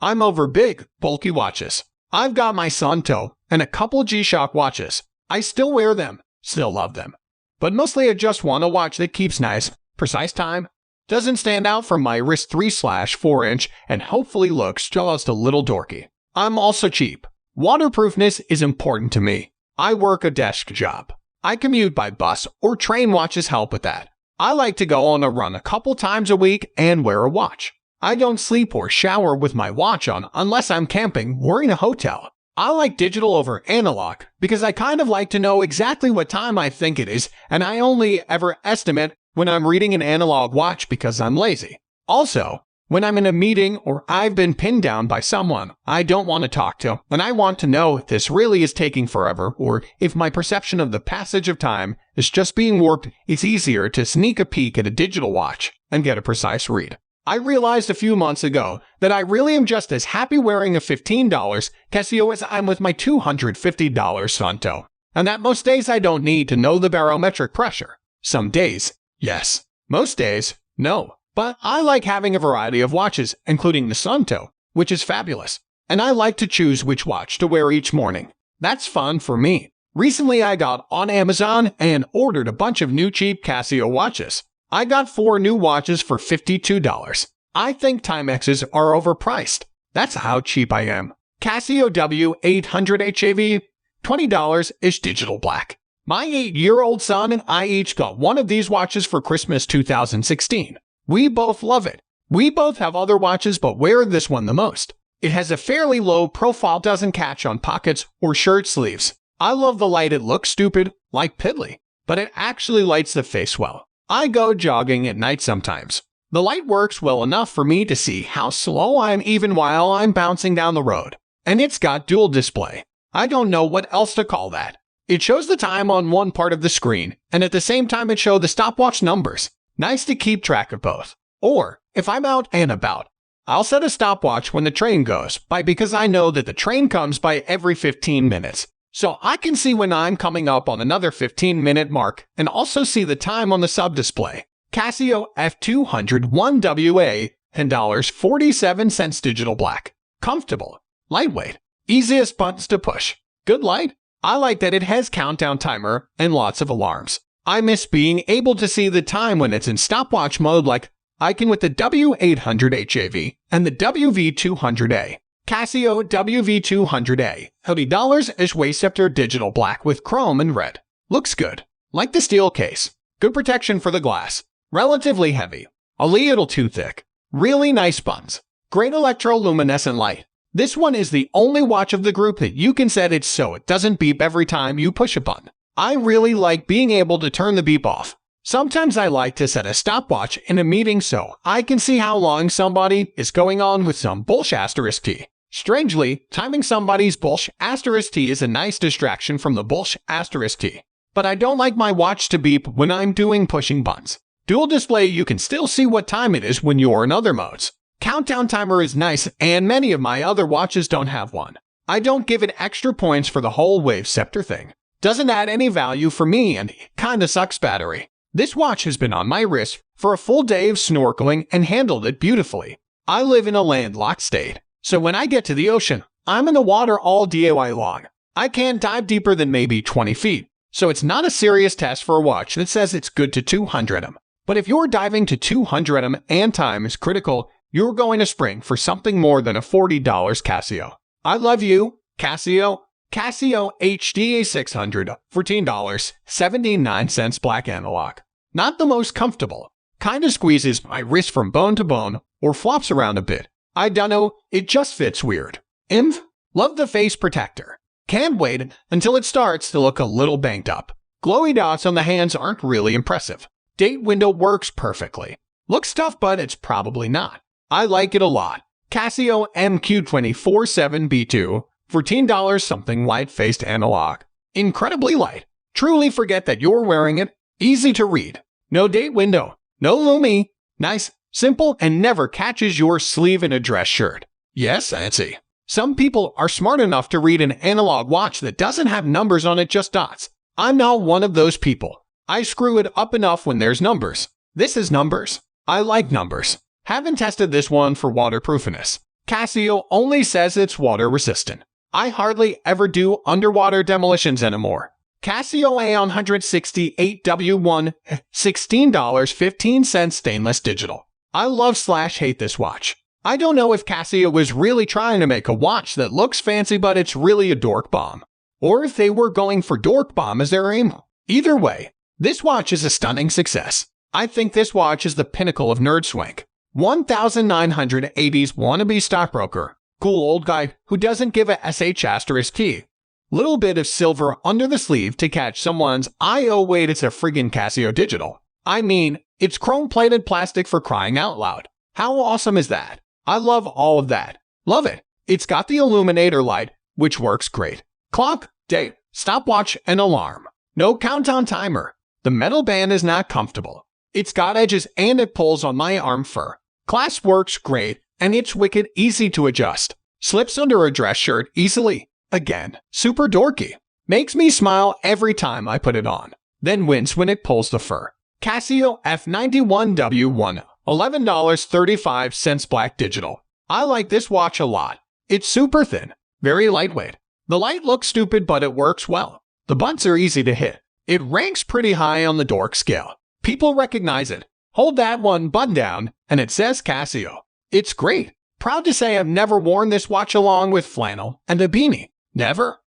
I'm over big, bulky watches. I've got my Santo and a couple G-Shock watches. I still wear them, still love them. But mostly I just want a watch that keeps nice, precise time, doesn't stand out from my wrist 3/4 inch, and hopefully looks just a little dorky. I'm also cheap. Waterproofness is important to me. I work a desk job. I commute by bus or train. Watches help with that. I like to go on a run a couple times a week and wear a watch. I don't sleep or shower with my watch on unless I'm camping or in a hotel. I like digital over analog because I kind of like to know exactly what time I think it is, and I only ever estimate when I'm reading an analog watch because I'm lazy. Also, when I'm in a meeting or I've been pinned down by someone I don't want to talk to, and I want to know if this really is taking forever or if my perception of the passage of time is just being warped, it's easier to sneak a peek at a digital watch and get a precise read. I realized a few months ago that I really am just as happy wearing a $15 Casio as I'm with my $250 Santo, and that most days I don't need to know the barometric pressure. Some days, yes. Most days, no. But I like having a variety of watches, including the Santo, which is fabulous. And I like to choose which watch to wear each morning. That's fun for me. Recently I got on Amazon and ordered a bunch of new cheap Casio watches. I got 4 new watches for $52. I think Timexes are overpriced. That's how cheap I am. Casio W800W, $20 is digital black. My 8-year-old son and I each got one of these watches for Christmas 2016. We both love it. We both have other watches but wear this one the most. It has a fairly low profile, doesn't catch on pockets or shirt sleeves. I love the light. It looks stupid, like piddly, but it actually lights the face well. I go jogging at night sometimes. The light works well enough for me to see how slow I am even while I'm bouncing down the road. And it's got dual display. I don't know what else to call that. It shows the time on one part of the screen, and at the same time it shows the stopwatch numbers. Nice to keep track of both. Or, if I'm out and about, I'll set a stopwatch when the train goes by because I know that the train comes by every 15 minutes. So I can see when I'm coming up on another 15-minute mark and also see the time on the sub-display. Casio F91W-1, $10.47 digital black. Comfortable. Lightweight. Easiest buttons to push. Good light. I like that it has countdown timer and lots of alarms. I miss being able to see the time when it's in stopwatch mode like I can with the W800W and the WV200A. Casio WV200A, $30 is Wayceptor digital black with chrome and red. Looks good. Like the steel case. Good protection for the glass. Relatively heavy. A little too thick. Really nice buttons. Great electroluminescent light. This one is the only watch of the group that you can set it so it doesn't beep every time you push a button. I really like being able to turn the beep off. Sometimes I like to set a stopwatch in a meeting so I can see how long somebody is going on with some bullsh**T. Strangely, timing somebody's bullsh**T is a nice distraction from the bullsh**T. But I don't like my watch to beep when I'm doing pushing buttons. Dual display, you can still see what time it is when you're in other modes. Countdown timer is nice, and many of my other watches don't have one. I don't give it extra points for the whole Wayceptor thing. Doesn't add any value for me and kinda sucks battery. This watch has been on my wrist for a full day of snorkeling and handled it beautifully. I live in a landlocked state, so when I get to the ocean, I'm in the water all day long. I can't dive deeper than maybe 20 feet, so it's not a serious test for a watch that says it's good to 200 m. But if you're diving to 200 m and time is critical, you're going to spring for something more than a $40 Casio. I love you, Casio. Casio HD600, $14.79 black analog. Not the most comfortable. Kinda squeezes my wrist from bone to bone or flops around a bit. I dunno, it just fits weird. Love the face protector. Can't wait until it starts to look a little banged up. Glowy dots on the hands aren't really impressive. Date window works perfectly. Looks tough, but it's probably not. I like it a lot. Casio MQ247B2, $14 something light-faced analog. Incredibly light. Truly forget that you're wearing it. Easy to read. No date window. No lumi. Nice, simple, and never catches your sleeve in a dress shirt. Yes, fancy. Some people are smart enough to read an analog watch that doesn't have numbers on it, just dots. I'm not one of those people. I screw it up enough when there's numbers. This is numbers. I like numbers. Haven't tested this one for waterproofiness. Casio only says it's water resistant. I hardly ever do underwater demolitions anymore. Casio F91W-1, $16.15 stainless digital. I love/hate this watch. I don't know if Casio was really trying to make a watch that looks fancy but it's really a dork bomb, or if they were going for dork bomb as their aim. Either way, this watch is a stunning success. I think this watch is the pinnacle of nerd swank. 1980s wannabe stockbroker. Cool old guy who doesn't give a sh*t. Little bit of silver under the sleeve to catch someone's eye. Oh wait, it's a friggin' Casio digital. I mean, it's chrome-plated plastic for crying out loud. How awesome is that? I love all of that. Love it. It's got the illuminator light, which works great. Clock, date, stopwatch, and alarm. No countdown timer. The metal band is not comfortable. It's got edges and it pulls on my arm fur. Clasp works great, and it's wicked easy to adjust. Slips under a dress shirt easily. Again, super dorky. Makes me smile every time I put it on. Then wince when it pulls the fur. Casio F91W-1, $11.35 black digital. I like this watch a lot. It's super thin, very lightweight. The light looks stupid but it works well. The buttons are easy to hit. It ranks pretty high on the dork scale. People recognize it. Hold that one button down and it says Casio. It's great. Proud to say I've never worn this watch along with flannel and a beanie. Never.